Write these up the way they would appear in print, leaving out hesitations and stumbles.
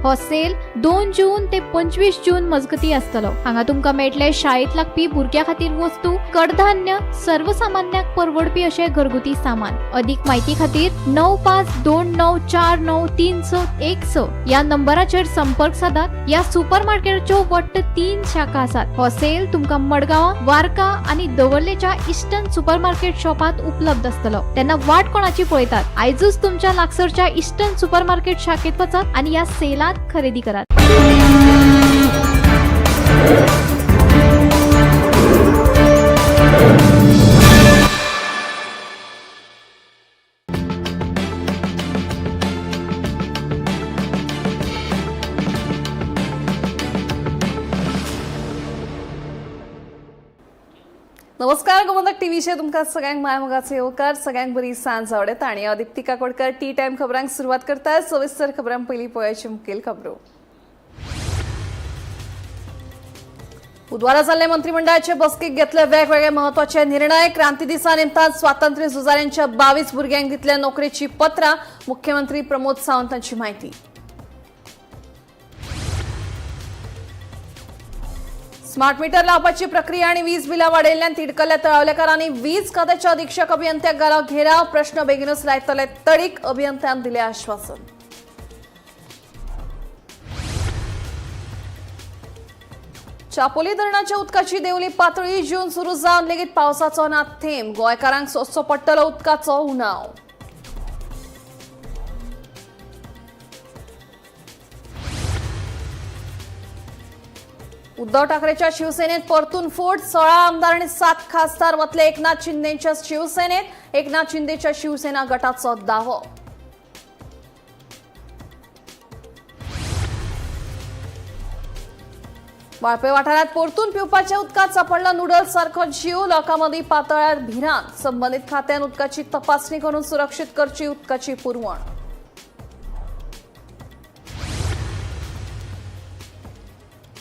हो सेल 2 जून ते 25 जून मजगती आसतलो। हांगा तुमकां मेळटले शाळेत लागपी भुरग्यां खातीर वस्तू, कडधान्य, सर्वसामान्यांक परवडपी अशे घरगुती सामान। अधिक म्हायती खातीर 9529493616 या नंबराचेर संपर्क साधात। या सुपरमार्केटाच्यो वट्ट 3 शाखा आसात। हो सेल तुमकां मडगांव, वार्का आनी दवर्लेच्या इस्टर्न सुपरमार्केट शॉपात उपलब्ध आसतलो। तेन्ना वाट कोणाची पळयतात? आयजूच तुमच्या लागसरच्या इस्टर्न सुपरमार्केट शाखेत वचात आनी या सेलात खरेदी करात। नमस्कार, गोमंतक टीव्हीचे तुमकां सगळ्यांक मायमोगाचे येवकार। सगळ्यांक बरी सांज आवडेता आनी हांव दीप्ती काकोडकर टी टाइम खबरांक सुरवात करता। सविस्तर खबरां पयलीं पळोवयाच्यो मुखेल खबरो। बुधवारा जाल्ले मंत्रिमंडळाचे बसकेक घेतले वेगवेगळे महत्वाचे निर्णय। क्रांती दिसा निमतान स्वातंत्र्य झुजाऱ्यांच्या 22 भुरग्यांक दितले नोकरेची पत्रां। मुख्यमंत्री प्रमोद सावंतांची माहिती। स्मार्ट मीटर लावपाची प्रक्रिया आणि वीज बिलां वाडयल्ल्यान तिडकल्ल्या तळावलेकारांनी वीज खात्याच्या अधीक्षक अभियंत्याक घालो घेराव। प्रश्न बेगीनूच लायतले तडीक, अभियंत्यान दिले आश्वासन। चापोली धरणाच्या उदकाची देवली पातळी जून सुरू जावन लेगीत पावसाचो ना थेंब। गोंयकारांक सोंसचो पडटलो उदकाचो उणाव। उद्धव ठाकरेच्या शिवसेनेत परतून फूट। 16 आमदार आणि 7 खासदार वतले एकनाथ शिंदेच्या शिवसेनेत। एकनाथ शिंदेच्या शिवसेना गटाचो दावो। वाळपय वाठारात परतून पिवपाच्या उदकात सापडला नूडल्स सारखो जीव। लोकांमदी पातळ्यार भिरांत। संबंधित खात्यान उदकाची तपासणी करून सुरक्षीत करची उदकाची पुरवण।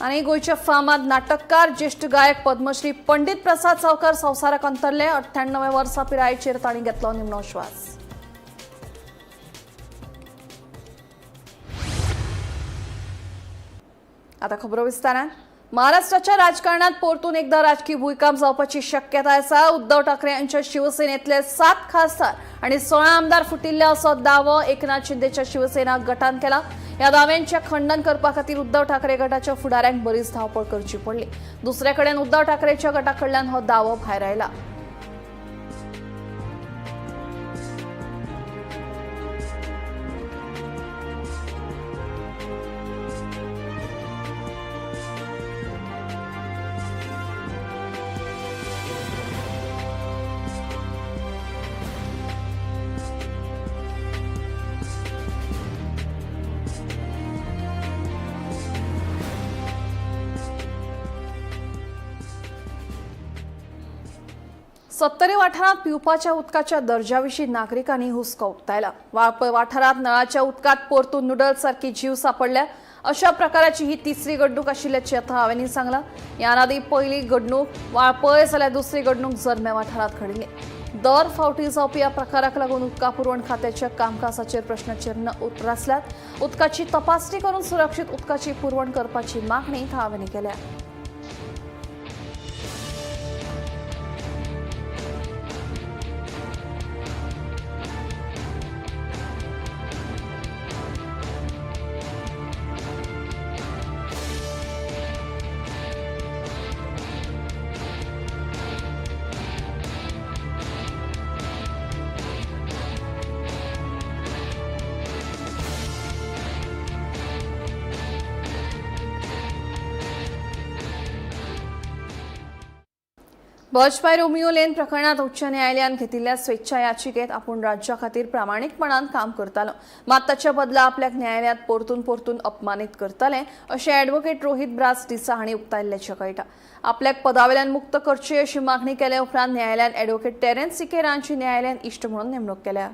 आणि गोयचे फामाद नाटककार ज्येष्ठ गायक पद्मश्री पंडित प्रसाद सावकार संवसाराक अंतरले। 98 वर्सां पिरायेचेर तांणी घेतलो निमणो श्वास। आता खबरो विस्तारान। महाराष्ट्राच्या राजकारणात परतून एकदा राजकीय भूकंप जावपाची शक्यता आसा। उद्धव ठाकरे यांच्या शिवसेनेतले 7 खासदार आणि 16 आमदार फुटिल्ले असो दावो एकनाथ शिंदेच्या शिवसेना गटान केला। या दाव्यांचे खंडन करपा खातीर उद्धव ठाकरे गटाच्या फुडाऱ्यांक बरीच धावपळ करची पडली। दुसरे कडेन उद्धव ठाकरेच्या गटाकडल्यान हो दावो भायर आयला। सत्तरी वाठारात पिवपाच्या उदकाच्या दर्जाविशीं नागरिकांनी हुस्को उक्तायला। वाळपय वाठारात नळाच्या उदकात परतून नूडल्स सारखी जीव सापडल्या। अशा प्रकाराची ही तिसरी घडणूक आशिल्ल्याचे आता हांवेंनी सांगला। या आदी पहिली घडणूक वाळपय जाल्यार दुसरी घडणूक जल्मे वाठारात घडिल्ली। दर फावटी जावपी या प्रकाराक लागून उदका पुरवण खात्याच्या कामकाजाचेर प्रश्नचिन्ह उप्रासल्यात। उदकाची तपासणी करून सुरक्षीत उदकाची पुरवण करपाची मागणी हांवेंनी केल्या। बॉचपाय रोमियो लेन प्रकरणात उच्च न्यायालयान घेतिल्ल्या स्वेच्छा याचिकेत आपूण राज्या खातीर प्रामाणीकपणान काम करतालो, मात ताच्या बदला आपल्याक न्यायालयात परतून अपमानीत करतले अशें ॲडव्होकेट रोहित ब्रास डिसा हांणी उक्तायल्ल्याचें कळटा। आपल्याक पदावेल्यान मुक्त करची अशी मागणी केले उपरांत न्यायालयान ॲडव्होकेट टेरेन्स सिकेर हांची न्यायालयान इश्ट म्हणून नेमणूक केल्या।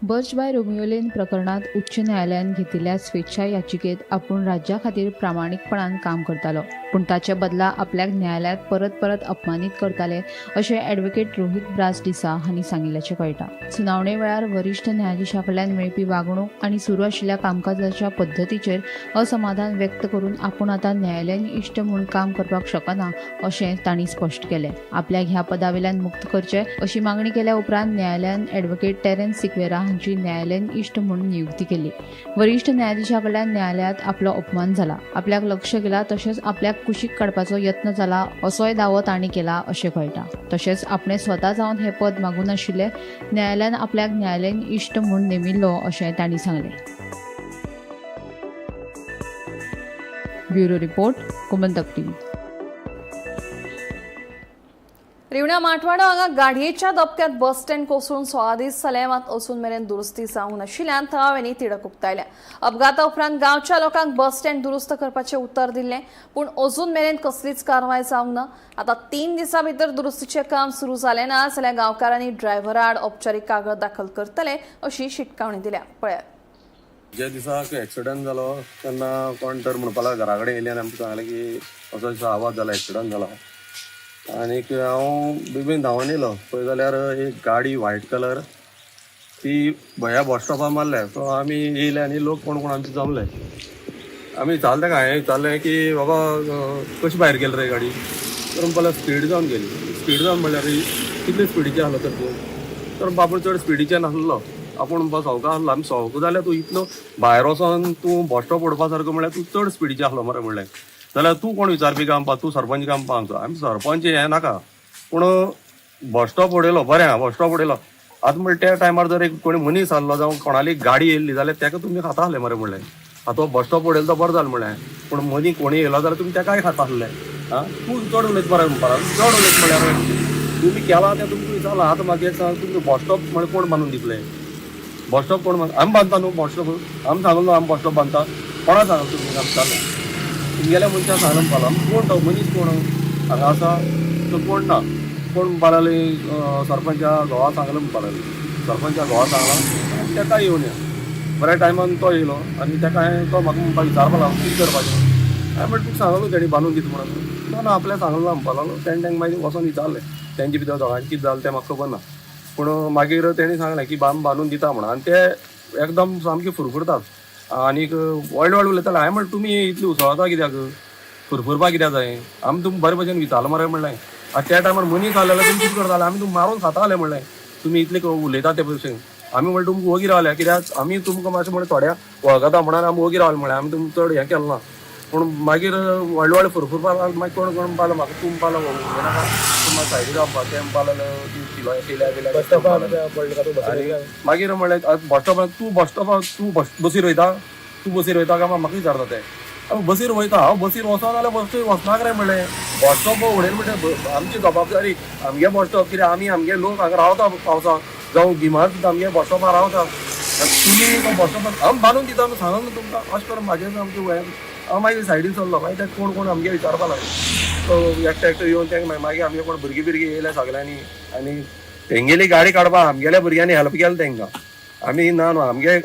बर्च बाय रोमियो लेन प्रकरणात उच्च न्यायालयान घेतिल्ल्या स्वेच्छा याचिकेत आपूण राज्या खातीर प्रामाणीकपणान काम करतालो, पूण ताचे बदला आपल्याक न्यायालयात परत परत अपमानीत करताले अशें ॲडव्होकेट रोहित ब्रासडिसा हांणी सांगिल्ल्याचें कळटा. सुनावणे वेळार वरिश्ठ न्यायाधीशा कडल्यान मेळपी वागणूक आनी सुरू आशिल्ल्या कामकाजाच्या पद्दतीचेर असमाधान व्यक्त करून आपूण आतां न्यायालयीन इश्ट म्हूण काम करपाक शकना अशें तांणी स्पश्ट केलें. आपल्याक ह्या पदावेल्यान मुक्त करचे अशी मागणी केल्या उपरांत न्यायालयान ॲडव्होकेट टेरेन्स सिक्वेरा हांची न्यायालयीन इश्ट म्हणून नियुक्ती केली. वरिश्ठ न्यायाधीशा कडल्यान न्यायालयात आपलो अपमान जाला, आपल्याक लक्ष गेला तशेंच आपल्याक कुशीक काडपाचो यत्न जाला असोय दावो तांणी केला अशें कळटा. तशेंच आपणे स्वता जावन हें पद मागून नाशिल्लें, न्यायालयान आपल्याक न्यायालयीन इश्ट म्हूण नेमिल्लो अशें तांणी सांगलें. Bureau report, Gomantak TV. रिवण्या माठवाडा हांगा गाडयेच्या दबक्यात बस स्टँड कोसळून 16 दीस जाले, मात अजून मेरेन दुरुस्ती जावंक नाशिल्ल्यान थळाव्यांनी तिडक उक्तायल्या. अपघाता उपरांत गांवच्या लोकांक बस स्टँड दुरुस्त करपाचें उतर दिल्लें, पूण अजून मेरेन कसलीच कारवाय जावंक ना. आतां 3 दिसां भितर दुरुस्तीचें काम सुरू जालें ना जाल्यार गांवकारांनी ड्रायव्हरा आड औपचारीक कागद दाखल करतले अशी शिटकावणी दिल्या. पळयात. ज्या दिसाक एक्सिडंट जालो तेन्ना कोण तर म्हणपाक लागलो, घरा कडेन येयले आनी आमकां सांगलें की असो आवाज जाला, एक्सिडंट जाला. आनीक हांव बेगीन धांवून येयलो, पळय जाल्यार एक गाडी व्हायट कलर ती भया बस स्टॉपार मारल्या. सो आमी येयले आनी लोक कोण कोण आमचे जमले. आमी चाल तेका हांवें विचारलें की बाबा कशी भायर गेली रे गाडी, तर म्हणपाक स्पीड जावन गेली. स्पीड जावन म्हणल्यार कितले स्पिडीचे आसलो तर तूं, तर बापूय चड स्पिडीचे नासलो. आपूण म्हणपाक सवका आसलो. आमी सवका जाल्यार तूं इतलो भायर वचोन तूं बस स्टॉप उडपा सारको म्हळ्यार तूं चड स्पिडीचे आसलो मरे म्हणलें. जाल्यार तूं कोण विचारपी काम पा, तूं सरपंच काम पा आमचो. आमी सरपंच हें नाका, पूण बस स्टॉप उडयलो बरें, बस स्टॉप उडयलो. आतां म्हणल्यार त्या टायमार जर एक कोणी मनीस आसलो जावं कोणाली गाडी येयल्ली जाल्यार तेका तुमी खाता आसले मरे म्हणलें. आतां तो बस स्टॉप उडयलो तो बरो जालो म्हणलें, पूण मनी कोणी येयलो जाल्यार तुमी तेकाय खाता आसले. तूं चड उलयत मरे म्हणपाक चड उलयत म्हळ्यार तुमी केला तें तुमकां विचारलां. आतां म्हाका एक सांग, तुमकां बस स्टॉप म्हळ्यार कोण बांदून दितले? बस स्टॉप कोण आमी बांदता न्हू बस स्टॉप? आमी सांगलो आमी बस स्टॉप बांदता. कोणाक सांगलो तुमी? आमी सांगलो तुमगेल्या मनशाक सांगलो म्हणपाक कोण तो मनीस कोण हांगा आसा तो कोण ना. कोण म्हणपाक लागली सरपंचा घोवा सांगलो म्हणपाक लागली. सरपंचा घोवा सांगला तेका येवन या. बऱ्या टायमान तो येयलो आनी तेका हांवें तो म्हाका म्हणपाक विचारपाक लागलो कितें करपाचें. हांवें म्हणलें तुका सांगलो तेणी बांदून दिता म्हणून. ना ना आपल्याक सांगलो म्हणपाक लागलो. तेणें मागीर वचोन विचारलें तेंचे भितर दोगांचें कितें जालें तें म्हाका खबर ना. पूण मागीर तेणी सांगलें की बांदून दिता म्हणून. आनी ते एकदम सामके फुरफुरतात आनीक व्हड व्हड उलयताले. हांवें म्हणलें तुमी इतली उसळटा कित्याक, फुरफुरपा कित्याक जाय? आमी तुमकां बरे भशेन विचारलो मरे म्हणलें. आतां त्या टायमार मनीस आसलेलो तुमी कितें करताले? आमी तुमकां मारून खाता जालें म्हणलें. तुमी इतले उलयता ते भशेन. आमी म्हणलें तुमकां वगीर रावल्या कित्याक आमी तुमकां मातशें म्हणलें थोड्या वळखता म्हणून आमी वगीर रावले म्हणलें. आमी तुमकां चड हें केलें ना. पूण मागीर व्हड व्हड फुरफुरपा लागलो. मागीर कोण कोण म्हणपाक म्हाका तूं म्हणपाक लागलो म्हाका सायडीक रावपा. तें म्हणपाक लागलो मागीर म्हणलें बस स्टॉपार तूं बसीर वयता, तूं बसीर वयता काय म्हाका विचारता ते. बसीर वयता, हांव बसीर वचना जाल्यार बसीर वचनाक रे म्हणलें. बस स्टॉप उडयन म्हणलें आमची जबाबदारी. आमगे बस स्टॉप कित्याक आमी आमगे लोक हांगा रावता पावसाक जावं गिमार सुद्दां आमगे बस स्टॉपार रावता. तुमी तो बस स्टॉपार आमी बांदून दिता सांगून न्हू तुमकां. अशें करून म्हाजें सामकें वयर हांव मागीर सायडीन चल्लो. मागीर ते कोण कोण आमगे विचारपाक लागले. तो एकटो एकटो येवन तेंका मागीर आमगे कोण भुरगीं येयले सगल्यांनी आनी तेंगेली गाडी काडपाक आमगेल्या भुरग्यांनी हेल्प केलें तेंकां. आमी ना न्हू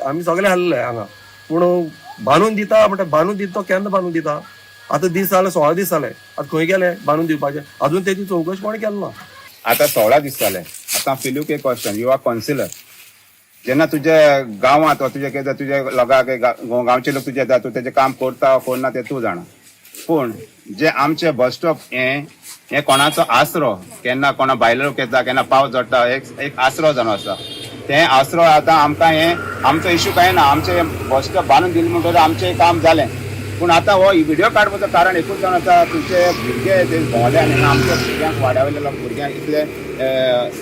आमी सगळे आहले हांगा. पूण बांदून दिता म्हणटा बांदून दिता तो केन्ना बांदून दिता? आतां दीस जाले 16 दीस जाले. आतां खंय गेले बांदून दिवपाचें? अजून तेची चवकशी कोण केली ना. आता 16 दीस जाले. आतां फिलूक एक क्वेश्चन, यू आर कावन्सिलर. जेन्ना तुज्या गांवांत वा तुज्या लोकांक गांवचे लोक तुजे येता, तूं तेजें काम करता कोण ना तें तूं जाणा. पूण जे आमचे बस स्टॉप हे कोणाचो आसरो, केन्ना कोणा भायलो लोक येता, केन्ना पावस झडटा, एक आसरो जावन आसा. तें आसरो आतां आमकां आमचो इश्यू कांय ना. आमचे बस स्टॉप बांदून दिले म्हणटकीर आमचें काम जालें. पूण आतां हो व्हिडिओ काडपाचो कारण एकूच जावन आसा, तुमचे भुरगे ते भोंवले आनी आमच्या भुरग्यांक वाड्या वयल्या भुरग्यांक इतले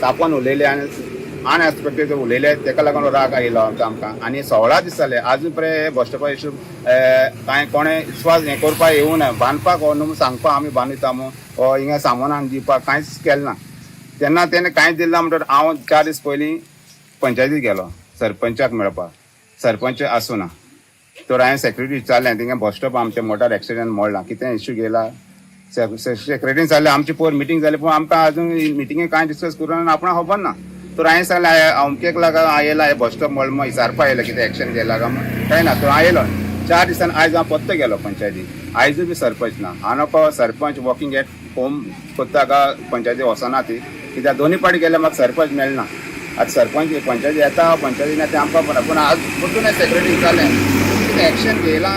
तापोवन उलयले आनी अनएक्सपेक्टेड उलयले, तेका लागून राग आयलो आमकां. आनी 16 दीस जाले अजून पर्यंत बस स्टॉपा इश्यू कांय कोणें विश्वास हें करपाक येवं ना. बांदपाक हो न्हू सांगपाक आमी बांदयता म्हूण हो हिंगा सामानाक दिवपाक कांयच केलें ना. तेन्ना तेणें कांयच दिलें ना म्हणटकीर हांव 4 दीस पयलीं पंचायतीक गेलो सरपंचाक मेळपाक. सरपंच आसूं ना. तर हांवें सेक्रेटरी विचारलें थिंगा बस स्टॉप आमचें मोटार एक्सिडेंट मोडला, कितें इश्यू गेला. सेक्रेटरीन जालें आमची पोर मिटींग जाली, पूण आमकां अजून मिटींगेक कांय डिस्कस करून आपणाक खबर ना. तर हांवें सांगलें अमकेक लागून आयला हे बस स्टॉप मळमा विचारपा आयला कितें एक्शन घेयला काय म्हण काय ना तो आयलो 4 दिसान आयज हांव पत्तो गेलो पंचायती आयजूय बी सरपंच ना हांव नको सरपंच वॉकिंग एट होम कोत्ता का पंचायती वचना ती कित्याक दोनूय पाटी गेल्यार म्हाका सरपंच मेळना आतां सरपंच पंचायती येता पंचायतीन येता आमकां खबर पूण आज परतून सेक्रेटरी विचारलें कितें एक्शन घेयलां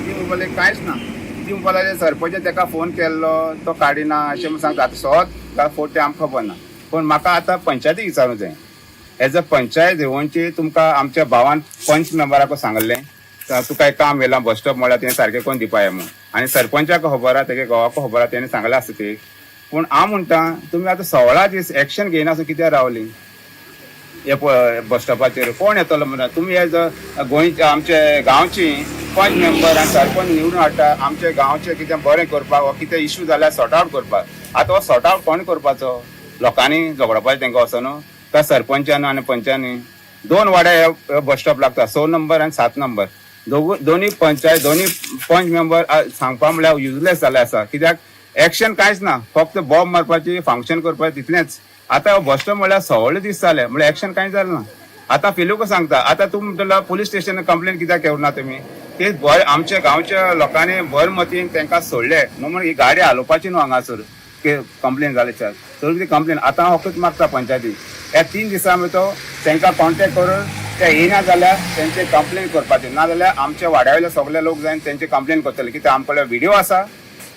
ती म्हणपाक कांयच ना ती म्हणपाक लागली सरपंच ताका फोन केल्लो तो काडिना अशें म्हूण सांगता आतां सोद फोट तें आमकां खबर ना पूण म्हाका आतां पंचायतीक विचारूंक जाय एज अ पंचायत देवणची तुमकां आमच्या भावान पंच मेंबराक सांगलें तुका एक काम येयलां बस स्टॉप म्हळ्यार तेणें सारकें कोण दिवपा म्हूण आनी सरपंचाक खबर आहा तेगे घोवाक खबर आहा तेणें सांगलें आसता ते पूण हांव म्हणटा तुमी आतां 16 दीस एक्शन घेयनासून कित्याक रावली हे बस स्टॉपाचेर कोण येतलो म्हणटा तुमी एज गोंयचे आमचे गांवची पंच मेंबर आनी सरपंच निवडून हाडटा आमच्या गांवचें कितें बरें करपाक वा कितें इश्यू जाल्यार सॉर्ट आवट करपाक आतां हो सॉर्ट आवट कोण करपाचो लोकांनी झगडपाचें तेंकां वचून काय सरपंचान आनी पंचांनी 2 वाड्या बस स्टॉप लागता 6 नंबर आनी 7 नंबर दोन्ही पंचायत दोन्ही पंच मेंबर सांगपा म्हळ्यार युजलेस जाले आसा कित्याक एक्शन कांयच ना फक्त बॉम्ब मारपाची फंक्शन करपाचें तितलेंच आतां बस स्टॉप म्हळ्यार 16 दीस जाले म्हळ्यार एक्शन कांय जालें ना आतां फिलूक सांगता आतां तूं म्हणटलो पुलीस स्टेशन कंप्लेन कित्याक केवना तुमी ते आमच्या गांवच्या लोकांनी भर मतीन तांकां सोडले म्हणून ही गाडी हालोवपाची न्हू हांगासर कंप्लेन जाल्याच्यार तर ती कंप्लेन आतां हांव वखद मागता पंचायतीक ह्या 3 दिसां भितर तांकां कॉन्टेक्ट करून ते येना जाल्यार तेंचे कंप्लेन करपाचें ना जाल्यार आमच्या वाड्या वयले सगळे लोक जावन तेंचे कंप्लेन करतले कित्याक आमकडे व्हिडिओ आसा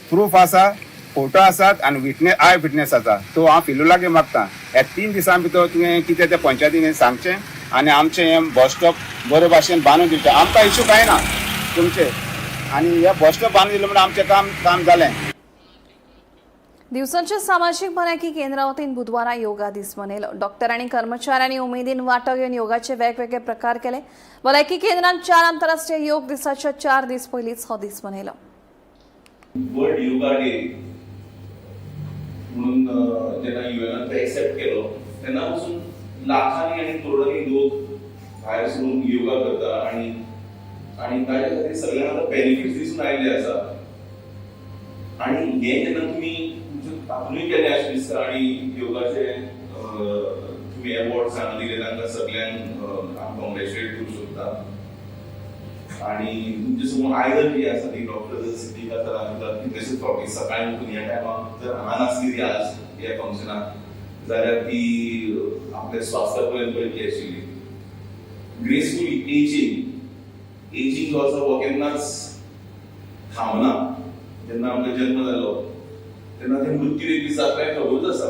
प्रूफ आसा फोटो आसात आनी विटनेस आय विटनेस आसा तो हांव फिलुलागे मागता ह्या 3 दिसां भितर तुवें कितें तें पंचायतीन सांगचें आनी आमचें हें बस स्टॉप बरे भाशेन बांदून दिवचें आमकां इश्यू कांय ना तुमचे आनी हे बस स्टॉप बांदून दिलो म्हणून आमचें काम जालें दिवसांच्या सामाजिक भलायकी केंद्रा वतीन बुधवारा योगा दीस मनयलो डॉक्टर आनी कर्मचाऱ्यांनी उमेदीन वांटो घेवन योगाचे वेगवेगळे प्रकार केले भलायकी केंद्रान 4 आंतरराष्ट्रीय योग दिसाच्या 4 दीस पयलींच हो दीस मनयलो वर्ल्ड योगा डे म्हणून जेन्ना युएनान तो एक्सेप्ट केलो तेन्ना पासून लाखांनी आनी करोडांनी लोक भायर सरून योगा करता आनी ताच्या खातीर सगळ्यांक आतां बेनिफिट्स दिसून आयिल्ले आसा आनी हे जेन्ना तुमी तातूंय केले अशें दिसता आनी योगाचे तुमी अवॉर्ड्स हांगा दिले तांकां सगळ्यांक हांव कॉंग्रॅच्युलेट करूंक सोदता आनी तुमचे समोर आयदन जी आसा ती डॉक्टर सिद्दीका सरान कितलेशेच फावटी सकाळी उठून ह्या टायमार जर हांगा नासली आज ह्या फंक्शनाक जाल्यार ती आपल्या स्वास्था पर्यंत पळयतली आशिल्ली ग्रेसफुल एजींग जो आसा हो केन्नाच थांबना जेन्ना आमकां जन्म जालो तेन्ना ते मृत्यू एक दीस जाता हें खबरूच आसा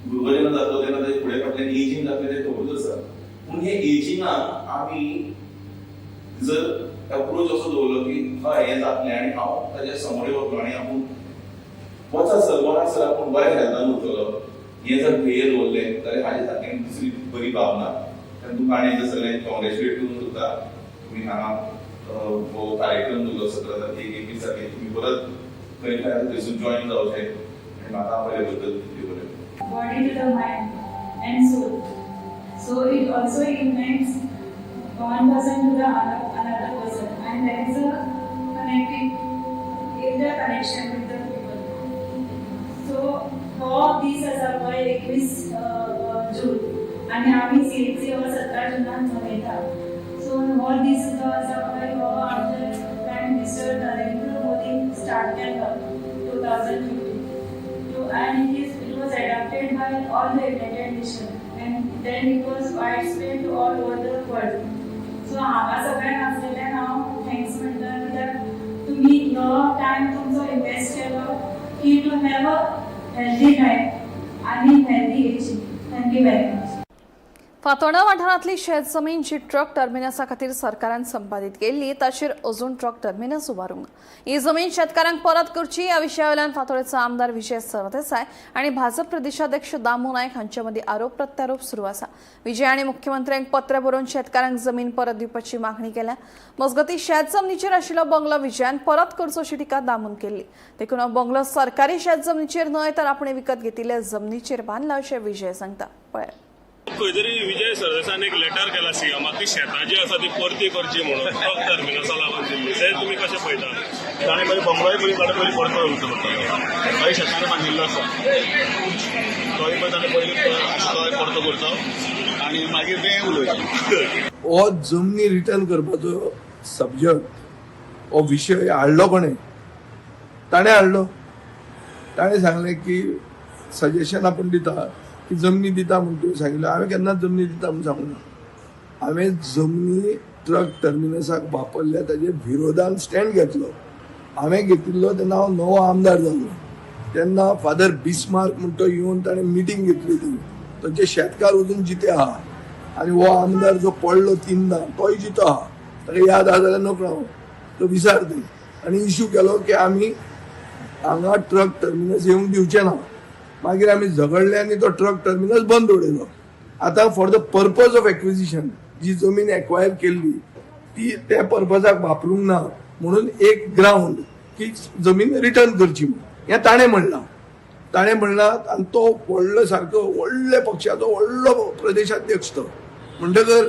भुरगो जेन्ना जातलो तेन्ना तेजे फुडें फाटल्यान एजींग जातलें तें खबरूच आसा पूण हे एजींगाक आमी जर अप्रोच असो दवरलो की हय हें जातलें आनी हांव ताच्या समोर वतलो आनी आपूण वचा सर बरा सर आपूण बऱ्या हेल्थान उरतलो हें जर ध्येय दवरलें जाल्यार हाजे सारकें दुसरी बरी भावना तेन्ना तुका आनी एकदां सगळ्यांक कॉंग्रॅच्युलेट करून सोदता तुमी हांगा हो कार्यक्रम दवरलो 17 तारखेक 21 तारखेक तुमी परत खंय खंय थंयसून जॉयन जावचें आनी म्हाका आपल्या बद्दल देव बरें body to the mind and soul. So it also unites one person to the another person, and there is a connecting, interconnection with the people. So for these as a world 21 जून आणि आम्ही CAC वर 17 जूनात मनयतात. So what this is as a world हो आमचे prime minister Narendra Modi start केला 2015. And it was adopted by all the United Nations, and then it was widespread to all over the world. So हांगा सगळ्यांक आसलेल्यान हांव thanks म्हणटा कित्याक तुमी हो टायम तुमचो इन्वेस्ट केलो की to have a healthy life आनी healthy ageing. Thank you very much. Fatorda वाठारांतली शेतजमीन जी ट्रक टर्मिनसा खातीर सरकारान संपादीत केल्ली ताचेर अजून ट्रक टर्मिनस उबारूंक ही जमीन शेतकारांक परत करची ह्या विशयावेल्यान फातोर्डेचो आमदार विजय सरदेसाय आनी भाजप प्रदेशाध्यक्ष दामू नायक हांचे मदीं आरोप प्रत्यारोप सुरू आसा. विजय आनी मुख्यमंत्र्यांक पत्र बरोवन शेतकारांक जमीन परत दिवपाची मागणी केल्या. मजगतीं शेत जमनीचेर आशिल्लो बंगलो विजयान परत करचो अशी टिका दामून केल्ली. देखून हो बंगलो सरकारी शेत जमनीचेर न्हय तर आपणे विकत घेतिल्ल्या जमनीचेर बांदला अशें विजय सांगता. पळय खंय तरी विजय सरदेसायान एक लेटर केला सीएमाक ती शेतां जी आसा ती परती करची म्हणून ट्रक टर्मिनसा लागून दिल्ली ते तुमी कशें पळयता? ताणें मागीर बंगळाय पयलीं परतो उरचो पडटलो काही शेतकारान बांदिल्लो आसा तोय मागीर ताणें पयलीं परतो करचो आनी मागीर तें उलोवचें. हो जमनी रिटर्न करपाचो सब्जक्ट हो विशय हाडलो कोणें? ताणें हाडलो. ताणें सांगलें की सजेशन आपूण दिता की जमनी दिता म्हणून तुवें सांगिल्लें. हांवें केन्नाच जमनी दिता म्हणून सांगूंक ना. हांवें जमनी ट्रक टर्मिनसाक वापरल्या ताजे विरोधान स्टँड घेतलो. हांवें घेतिल्लो तेन्ना हांव नवो आमदार जाल्लो. तेन्ना फादर बिस्मार्क म्हणून तो येवन ताणें मिटींग घेतली ती. तांचे शेतकार अजून जिते आहा आनी हो आमदार जो पडलो 3दा तोय जितो आहा. ताका याद आहा जाल्यार नकळो हांव तो विचारता आनी इश्यू केलो की आमी हांगा ट्रक टर्मिनस येवंक दिवचे ना. मागीर आमी झगडले आनी तो ट्रक टर्मिनस बंद उडयलो. आतां for the purpose of acquisition जी जमीन एक्वायर केल्ली ती त्या पर्पजाक वापरूंक ना म्हणून एक ग्राउंड की जमीन रिटर्न करची म्हणून हें ताणें म्हणलां आनी तो व्हडलो सारको व्हडल्या पक्षाचो व्हडलो प्रदेशाध्यक्ष तो म्हणटकर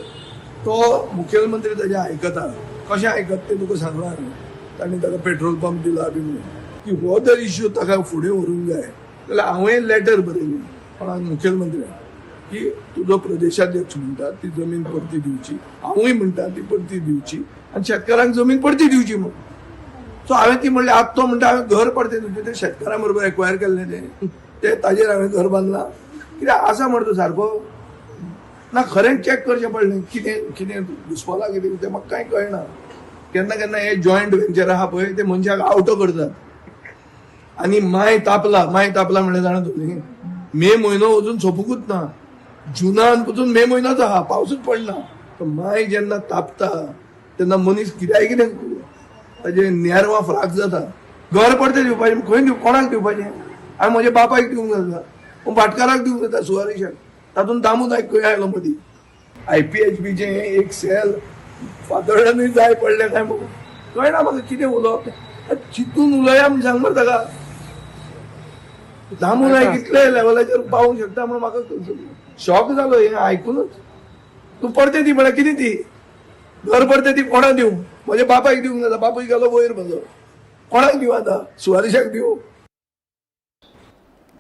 तो मुखेलमंत्री ताजें आयकता. कशें आयकता तें तुका सांगलां ताणें ताका पेट्रोल पंप दिला बी म्हणून की हो जर इश्यू ताका फुडें व्हरूंक जाय जाल्यार हांवें लेटर बरयलें कोणाक मुखेलमंत्र्याक की तुजो प्रदेशाध्यक्ष म्हणटा ती जमीन परती दिवची, हांवूय म्हणटा ती परती दिवची आनी शेतकारांक जमीन परती दिवची म्हणून. सो हांवें ती म्हणलें आतां तो म्हणटा हांवें घर परते दिवचें. तें शेतकारां बरोबर एक्वायर केल्लें तें ताजेर हांवें घर बांदलां. कित्याक आसा म्हणटा तो सारको ना खरें चॅक करचें पडलें कितें घुसपलां कितें तें म्हाका कांय कळना. केन्ना केन्ना हे जॉयंट वेंचर आहा पळय ते मनशाक आवटो करतात. आनी माय तापला म्हणलें जाणा तुमी मे म्हयनो अजून सोंपूंकूच ना. जुनान पसून मे म्हयनोच आहा पावसूच पडना. माय जेन्ना तापता तेन्ना मनीस कितें ताजे नेरवां फ्राक जाता. घर परते दिवपाचें खंय कोणाक दिवपाचें? हांवें म्हज्या बापायक दिवंक जाता पूण भाटकाराक दिवंक जाता सुवारीशाक. तातूंत दामून खंय आयलो मदीं. IPHBचें एक सेल फातोड्यानूय जाय पडलें काय म्हणून कळना म्हाका कितें उलोवप. चिंतून उलया म्हूण सांग मरे ताका. दामून कितले लेवलाचेर पावूंक शकता म्हणून म्हाका शॉक जालो हें आयकूनच. तूं परते दी म्हळ्यार कितें ती घर परते ती कोणाक दिवं? म्हज्या बापायक दिवंक जाता. बापूय गेलो वयर म्हजो. कोणाक दिवं आतां? सुवारीशाक दिवं?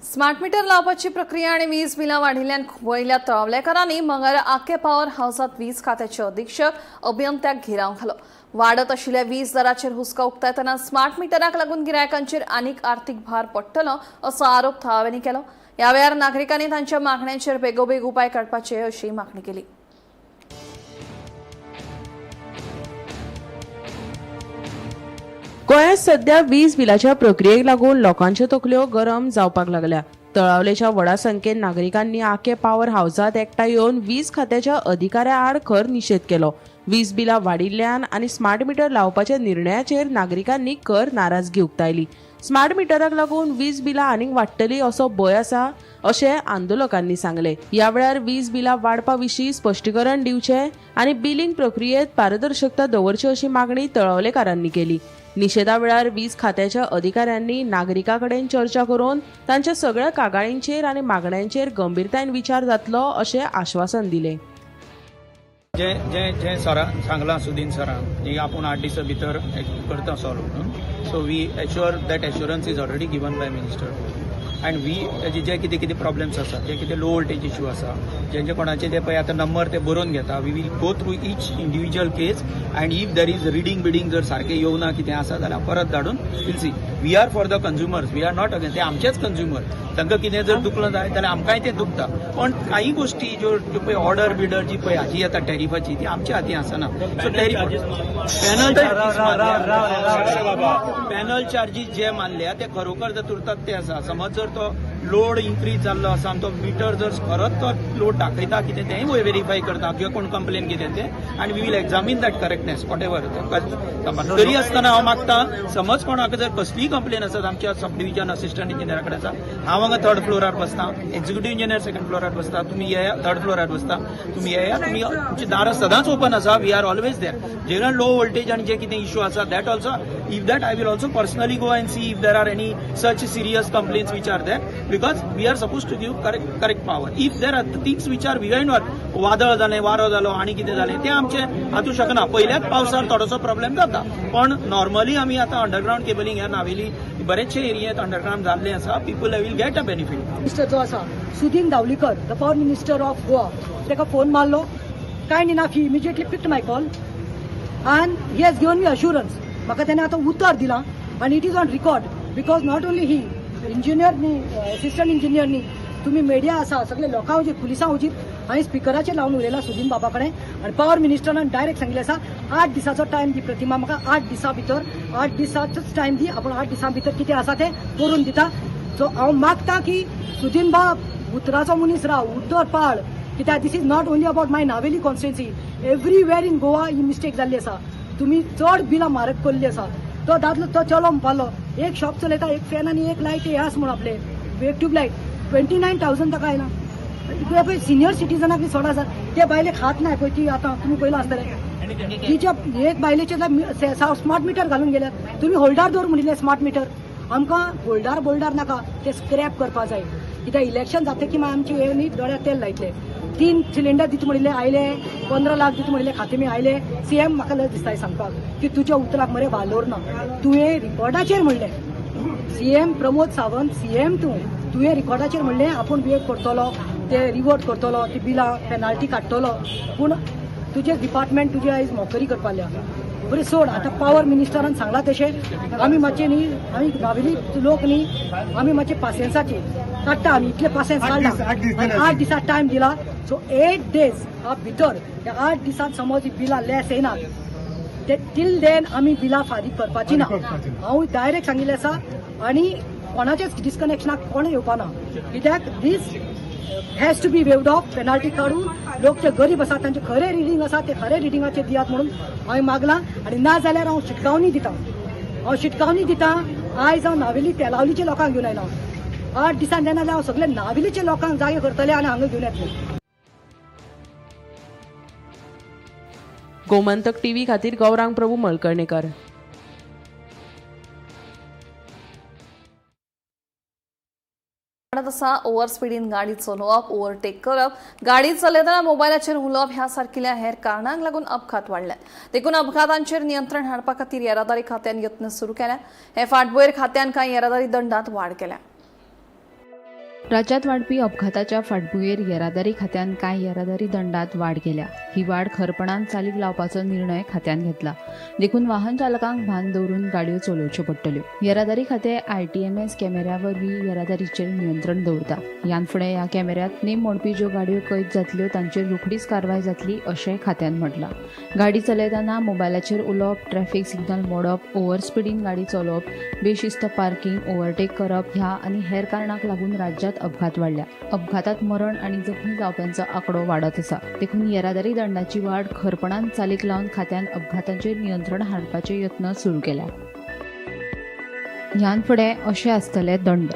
स्मार्ट मीटर लावपाची प्रक्रिया आणि वीज बिलां वाढिल्ल्यान वयल्या तळवलेकारांनी मंगळारा आके पॉवर हाऊसात वीज खात्याचे अधीक्षक अभियंत्याक घेराव घालो. वाडत आशिल्ल्या वीज दराचेर हुस्को उक्तायतना स्मार्ट मिटराक लागून गिरायकांचेर आनीक आर्थीक भार पडटलो असो आरोप थळाव्यांनी केलो. ह्या वेळार नागरिकांनी तांच्या मागण्यांचेर बेगोबेग उपाय काडपाचे अशी मागणी केली. गोंयांत सध्या वीज बिलाच्या प्रक्रियेक लागून लोकांच्यो तकल्यो गरम जावपाक लागल्या. तळावलेच्या व्हडा संख्येन नागरिकांनी आके पॉवर हाऊसात एकठांय येवन वीज खात्याच्या अधिकाऱ्या आड खर निशेध केलो. वीज बिलां वाडिल्ल्यान आनी स्मार्ट मिटर लावपाच्या निर्णयाचेर नागरिकांनी खर नाराजगी उक्तायली. स्मार्ट मिटराक लागून वीज बिलां आनीक वाडटली असो भंय आसा अशें आंदोलकांनी सांगले. ह्या वेळार वीज बिलां वाडपा विशीं स्पश्टीकरण दिवचें आनी बिलिंग प्रक्रियेत पारदर्शकता दवरची अशी मागणी तळावलेकारांनी केली. निशेधा वेळार वीज खात्याच्या अधिकाऱ्यांनी नागरिकां कडेन चर्चा करून तांच्या सगळ्या कागाळींचेर आनी मागण्यांचेर गंभीरतायेन विचार जातलो अशें आश्वासन दिलें. जे सरान सांगलां सुदीन सरान की आपूण 8 दिसां भितर करता solve. So we assure that assurance is already given by minister. And we जे कितें प्रॉब्लेम्स आसा जे कितें लो वोल्टेज इश्यू आसा जेंचे कोणाचे ते पळय आतां नंबर ते बरोवन घेता. We will go through each individual case and if there is bidding जर सारकें येवना कितें आसा जाल्यार परत धाडून will see. We are for the consumers. We are not against. ते आमचेच कन्झ्युमर. तांकां कितें जर दुखलं जाय जाल्यार आमकांय तें दुखता. पण काही गोष्टी ज्यो पळय ऑर्डर बिडर जी पळय हाजी येता टॅरिफाची ती आमच्या हाती आसना. सो पॅनल चार्जीस जे मानल्या ते खरोखर जर तुरतात ते आसा. समज जर तो लोड इन्क्रीज जाल्लो आसा आनी तो मिटर जर खरोच तो लोड दाखयता कितें तेंय व्हेरीफाय करता किंवा कोण कंप्लेन कितें तें आनी we will examine that correctness whatever. तरी आसतना हांव मागता समज कोणाक जर कसलीय कंप्लेन आसत आमच्या सब डिव्हिजन असिस्टंट इंजिनियरा कडेन आसा. हांव हांगा 3rd फ्लोरार बसता. एक्झिक्युटीव इंजिनियर 2nd फ्लोरार बसता. तुमी येया 3rd फ्लोरार बसता. तुमी येया. तुमी तुमची दारां सदांच ओपन आसा. We are always there. जेन्ना लो वोल्टेज आनी जे कितें इश्यू आसा that also if that I will also personally go and see if there are any such serious complaints which are there. because we are supposed to give correct power. If there are things which are behind वादळ जालें, वारो जालो आनी कितें जालें तें आमचें हातूंक शकना. पयल्याच पावसार थोडोसो प्रॉब्लेम जाता, पण नॉर्मली आमी आतां अंडरग्राउंड केबलिंग ह्या नावेली बरेचशे एरियेत अंडरग्राउंड जाल्ले आसा. People will get a benefit. Minister जो आसा Sudin Dhavalikar, the power minister of Goa, ताका फोन मारलो. Kind enough he immediately picked my call and he has given me assurance. म्हाका तेणें आतां उतर दिलां and it is on record because not only he, engineer न्ही, असिस्टंट इंजिनियर न्ही, तुम्ही मीडिया आसा सगळे लोकां वचीर पुलिसां वचीर हांवें स्पिकराचेर लावन उलयला सुदीन बाबा कडेन आनी पावर मिनिस्टरान डायरेक्ट सांगिल्लें आसा 8 दिसाचो टायम दी प्रतिमा, म्हाका 8 दिसां भितर 8 दिसाचोच टायम दी, आपण 8 दिसां भितर कितें आसा तें करून दिता. सो हांव मागता की सुदीन बाब उतराचो मनीस राव, उतर पाळ, कित्याक this is not only about my Navelim constituency, everywhere in Goa ही मिस्टेक जाल्ली आसा. तुम्ही चड बिलां म्हारग केल्ली आसा. तो दादलो तो चलो म्हणपालो एक शॉप चलयता, एक फॅन आनी एक लायट हे आसा म्हण आपले एक ट्यूबलायट 29,000 ताका आयला. पळय सिनियर सिटीजनाक सोडा आसा ते बायलेक हात नाही पळय, ती आतां तुमी पयलो आसतलें तिच्या एक बायलेचे स्मार्ट मिटर घालून गेल्यात. तुम्ही होल्डार दवर म्हणिल्ले स्मार्ट मिटर, आमकां होल्डार नाका, ते स्क्रॅप करपा जाय. कित्याक इलेक्शन जातकीर की आमची हे न्ही दोळ्यार तेल लायतले. 3 सिलिंडर दिता म्हणिल्ले आयले, 15 लाख दिता म्हणिल्ले खातेमी आयले. सीएम म्हाका लज दिसताय सांगपाक की तुज्या उतराक मरे वालोर ना. तुवें रिकॉर्डाचेर म्हणलें, सीएम प्रमोद सावंत सीएम तुवें रिकॉर्डाचेर म्हणलें आपूण बिहेव करतलो, ते रिवोट करतलो, ती बिलां पेनाल्टी काडटलो, पूण तुजें डिपार्टमेंट तुजी आयज मोकरी करपा लागल्या. बरें सोड, आतां पावर मिनिस्टरान सांगलां तशें आमी मातशें न्ही, आमी गांवली लोक न्ही, आमी मातशें पासियन्साची काडटा, आमी इतले पासियन्स काडला. 8 दिसा टायम दिला. सो 8 डेज भितर त्या 8 दिसांत समज ही बिलां लेस येनात ते टील देन आमी बिलां फारीक करपाची ना. हांव डायरेक्ट सांगिल्लें आसा आनी कोणाचेच डिस्कनेक्शनाक कोण येवपा ना. कित्याक this has to be waived off, penalty काडून लोक जे गरीब आसात तांचे खरें रिडींग आसा ते खरें रिडींगाचेर दियात म्हणून हांवें मागलां. आनी ना जाल्यार हांव शिटकावणी दितां. आयज हांव नावेली तेलावलीच्या लोकांक घेवन आयला. 8 दिसान जायना जाल्यार हांव सगळे नावेलीच्या लोकांक जागे करतले आनी हांगा घेवन येतले. गोमंतक टीव्ही खातीर गौरांग प्रभू मळकर्णीकर. तसा ओव्हर स्पीडीन गाडी चलोवप, ओव्हरटेक करप, गाडी चलयतना मोबायलाचेर उलोवप ह्या सारकिल्या हेर कारणांक लागून अपघात वाडल्यात. देखून अपघातांचेर नियंत्रण हाडपा खातीर येरादारी खात्यान यत्न सुरू केल्यात. हे फाटभुंयेर खात्यान कांय येरादारी दंडांत वाड केल्या. राज्यात वाढपी अपघाताच्या फाटभुंयेर येरादारी खात्यान कांय येरादारी दंडांत वाड केल्या. ही वाड खरपणान चालीक लावपाचो निर्णय खात्यान घेतला. देखून वाहन चालकांक भान दवरून गाडयो चलोवच्यो पडटल्यो. येरादारी खातें ITMS कॅमेऱ्या वरवीं येरादारीचेर नियंत्रण दवरता. ह्यान फुडें ह्या कॅमेऱ्यात नेम मोडपी ज्यो गाडयो कैद जातल्यो तांचेर रोखडीच कारवाय जातली अशेंय खात्यान म्हटलां. गाडी चलयतना मोबायलाचेर उलोवप, ट्रॅफिक सिग्नल मोडप, ओव्हर स्पीडीन गाडी चलोवप, बेशिस्त पार्किंग, ओव्हरटेक करप ह्या आनी हेर कारणांक लागून राज्यात अपघात वाडल्या. अपघातात मरण आणि जखमी जावप्यांचो आंकडो वाडत आसा. देखून येरादारी दंडाची वाड खरपणान चालीक लावन खात्यान अपघातांचेर नियंत्रण हाडपाचे यत्न सुरू केल्या. ह्यान फुडें अशें आसतले दंड.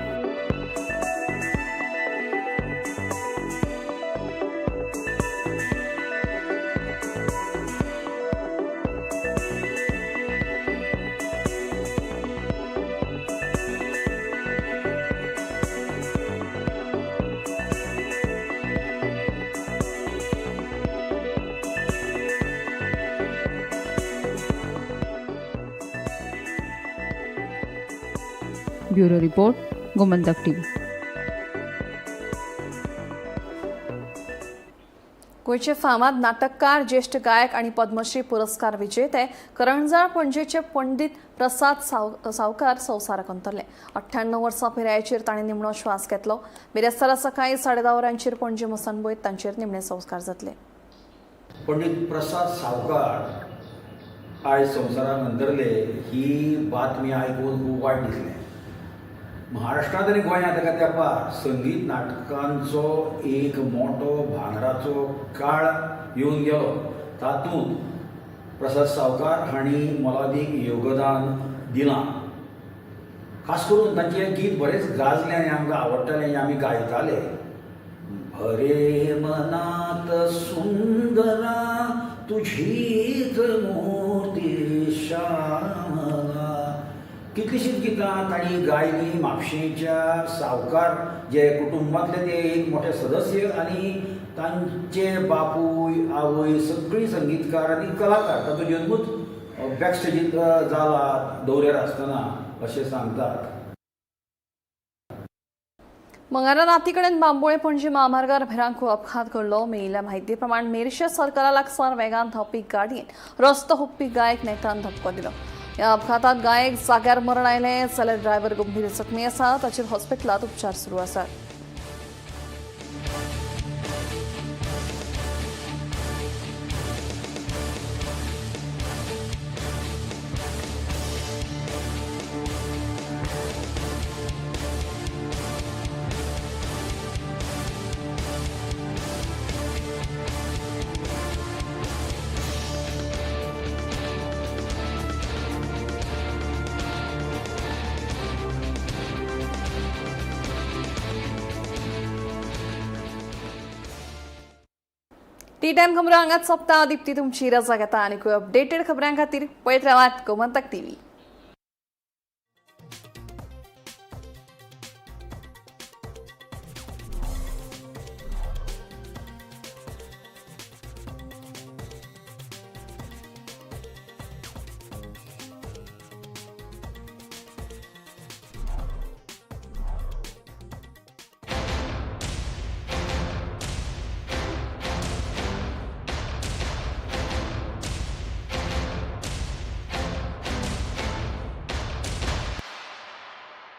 Bureau report, Gomantak TV. गोंयचे फामाद नाटककार, ज्येष्ठ गायक आणि पद्मश्री पुरस्कार विजेते करंजाळ पणजेचे पंडित प्रसाद सावकार संवसाराक अंतरले. 98 वर्सां पिरायेचेर ताणें निमणो श्वास घेतलो. बिरेस्तारा सकाळी 10:30 वरांचेर पणजे मसनबोयत तांचेर निमणे संस्कार जातले. पंडित प्रसाद सावकार आयज संवसाराक अंतरले ही बातमी आयकून खूब वायट दिसलें. महाराष्ट्रांत आनी गोंयांत एका तेंपार संगीत नाटकांचो एक मोठो भांगराचो काळ येवन गेलो. तातूंत प्रसाद सावकार हांणी मोलादीक योगदान दिलां. खास करून तांचें गीत बरेंच गाजलें आनी आमकां आवडटालें आनी आमी गायताले. भरे मनात सुंदरा तुझीच मूर्ती श्यामला कितलीशीच गितां तांणी गायली म्हापशेंच्या सावकार जे कुटुंबातले ते एक मोठे सदस्य आनी तांचे बापूय आवय सगळीं संगीतकार आनी कलाकार ताचो जल्मूच बॅक स्टेजीर जाला दौऱ्यार आसतना अशें सांगतात. मंगळारा राती कडेन बांबोळे पणजी महामार्गार भिरांकूळ अपघात घडलो. मेळिल्ल्या म्हायती प्रमाण मेरशे सर्कला लागसार वेगान धांवपी गाडयेन रस्तो हुंपपी गायक नेटान धपको दिलो. ह्या अपघातांत गायक जाग्यार मरण आयलें जाल्यार ड्रायव्हर गंभीर जखमी आसा. ताचेर हॉस्पिटलांत उपचार सुरू आसात. टी टाइम खबरां हांगाच सोंपता. दिप्ती तुमची रजा घेता आनी अपडेटेड खबरां खातीर पळयत रावात गोमंतक टीव्ही.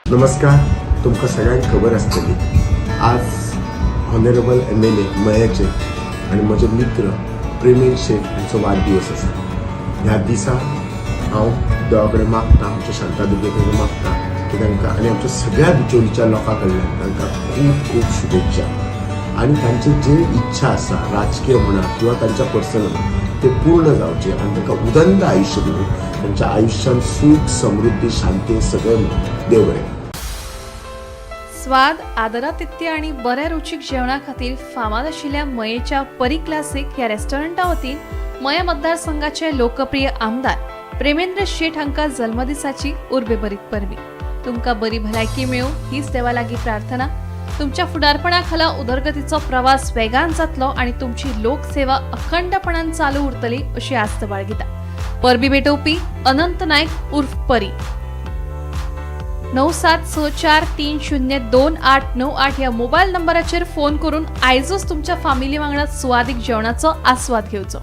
नमस्कार. तुमकां सगळ्यांक खबर आसतली आज ऑनरेबल MLA मयेचे आनी म्हजे मित्र प्रेमील शेख हांचो वाडदीस आसा. ह्या दिसा हांव देवा कडेन मागता, आमच्या शांतादुर्गे कडेन मागता की तांकां आनी आमच्या सगळ्या बिचोलीच्या लोकां कडल्यान तांकां खूब खूब शुभेच्छा आनी तांचे जे इच्छा आसा राजकीय म्हणा किंवा तांच्या पर्सनल ते पूर्ण जावचे आनी तांकां उदंत आयुश्य दिवं. तांच्या आयुश्यान सुख समृद्धी शांती सगळें देव बरें. स्वाद, आदरातिथ्य आणि बऱ्या रुचीक जेवणा खातीर फामाद आशिल्ल्या मयेच्या परी क्लासिक ह्या रेस्टॉरंटा वतीन मया मतदारसंघाचे लोकप्रिय आमदार प्रेमेंद्र शेट हांकां जल्मदिसाची उर्बेभरीत परबी. तुमकां बरी भलायकी मेळो हीच देवा लागीं प्रार्थना. तुमच्या फुडारपणा खाला उदरगतीचो प्रवास वेगान जातलो आणि तुमची लोकसेवा अखंडपणान चालू उरतली अशी आस्त बाळगिता. परबी भेटोवपी अनंत नायक उर्फ परी. 9764302898 ह्या मोबाईल नंबराचेर फोन करून आयजूच तुमच्या फॅमिली वांगडा सुवादीक जेवणाचो आस्वाद घेवचो.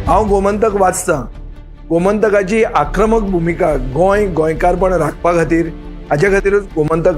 हांव गोमंतक वाचतां. गोमंतकाची आक्रमक भुमिका गोंयकारपण राखपा खातीर हाचे खातीरच गोमंतक